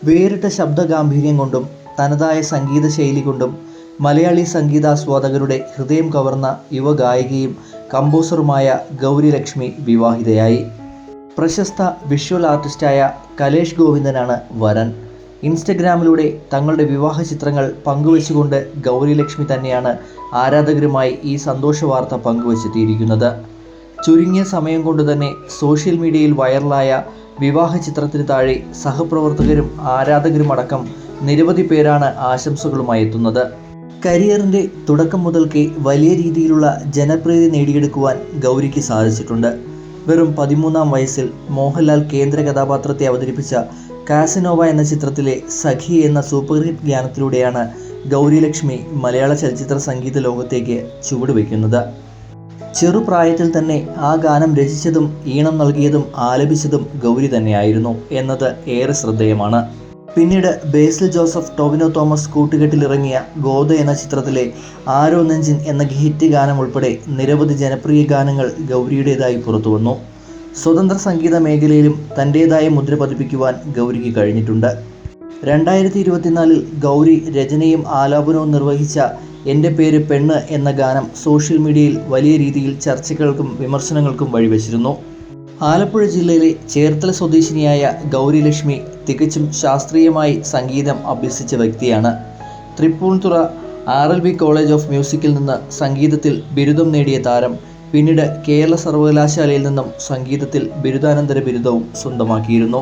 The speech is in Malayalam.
വേറിട്ട ശബ്ദഗാംഭീര്യം കൊണ്ടും തനതായ സംഗീത ശൈലി കൊണ്ടും മലയാളി സംഗീതാസ്വാദകരുടെ ഹൃദയം കവർന്ന യുവഗായികയും കമ്പോസറുമായ ഗൗരി ലക്ഷ്മി വിവാഹിതയായി. പ്രശസ്ത വിഷ്വൽ ആർട്ടിസ്റ്റായ കലേഷ് ഗോവിന്ദനാണ് വരൻ. ഇൻസ്റ്റഗ്രാമിലൂടെ തങ്ങളുടെ വിവാഹ ചിത്രങ്ങൾ പങ്കുവച്ചുകൊണ്ട് ഗൗരി ലക്ഷ്മി തന്നെയാണ് ആരാധകരുമായി ഈ സന്തോഷ വാർത്ത പങ്കുവച്ചെത്തിയിരിക്കുന്നത്. ചുരുങ്ങിയ സമയം കൊണ്ട് തന്നെ സോഷ്യൽ മീഡിയയിൽ വൈറലായ വിവാഹ ചിത്രത്തിന് താഴെ സഹപ്രവർത്തകരും ആരാധകരുമടക്കം നിരവധി പേരാണ് ആശംസകളുമായി എത്തുന്നത്. കരിയറിൻ്റെ തുടക്കം മുതൽക്കേ വലിയ രീതിയിലുള്ള ജനപ്രീതി നേടിയെടുക്കുവാൻ ഗൗരിക്ക് സാധിച്ചിട്ടുണ്ട്. വെറും 13-ാം വയസ്സിൽ മോഹൻലാൽ കേന്ദ്ര കഥാപാത്രത്തെ അവതരിപ്പിച്ച കാസനോവ എന്ന ചിത്രത്തിലെ സഖി എന്ന സൂപ്പർ ഹിറ്റ് ഗാനത്തിലൂടെയാണ് ഗൗരി ലക്ഷ്മി മലയാള ചലച്ചിത്ര സംഗീത ലോകത്തേക്ക് ചുവടുവെക്കുന്നത്. ചെറുപ്രായത്തിൽ തന്നെ ആ ഗാനം രചിച്ചതും ഈണം നൽകിയതും ആലപിച്ചതും ഗൗരി തന്നെയായിരുന്നു എന്നത് ഏറെ ശ്രദ്ധേയമാണ്. പിന്നീട് ബേസിൽ ജോസഫ്, ടൊവിനോ തോമസ് കൂട്ടുകെട്ടിലിറങ്ങിയ ഗോദ എന്ന ചിത്രത്തിലെ ആരോ നെഞ്ചിൻ എന്ന ഹിറ്റ് ഗാനം ഉൾപ്പെടെ നിരവധി ജനപ്രിയ ഗാനങ്ങൾ ഗൗരിയുടേതായി പുറത്തുവന്നു. സ്വതന്ത്ര സംഗീത മേഖലയിലും തൻ്റേതായ മുദ്ര പതിപ്പിക്കുവാൻ ഗൗരിക്ക് കഴിഞ്ഞിട്ടുണ്ട്. 2024 ഗൗരി രചനയും ആലാപനവും നിർവഹിച്ച എൻ്റെ പേര് പെണ്ണ് എന്ന ഗാനം സോഷ്യൽ മീഡിയയിൽ വലിയ രീതിയിൽ ചർച്ചകൾക്കും വിമർശനങ്ങൾക്കും വഴിവെച്ചിരുന്നു. ആലപ്പുഴ ജില്ലയിലെ ചേർത്തല സ്വദേശിനിയായ ഗൗരി ലക്ഷ്മി തികച്ചും ശാസ്ത്രീയമായി സംഗീതം അഭ്യസിച്ച വ്യക്തിയാണ്. തൃപ്പൂണിത്തുറ RLB കോളേജ് ഓഫ് മ്യൂസിക്കിൽ നിന്ന് സംഗീതത്തിൽ ബിരുദം നേടിയ താരം പിന്നീട് കേരള സർവകലാശാലയിൽ നിന്നും സംഗീതത്തിൽ ബിരുദാനന്തര ബിരുദവും സ്വന്തമാക്കിയിരുന്നു.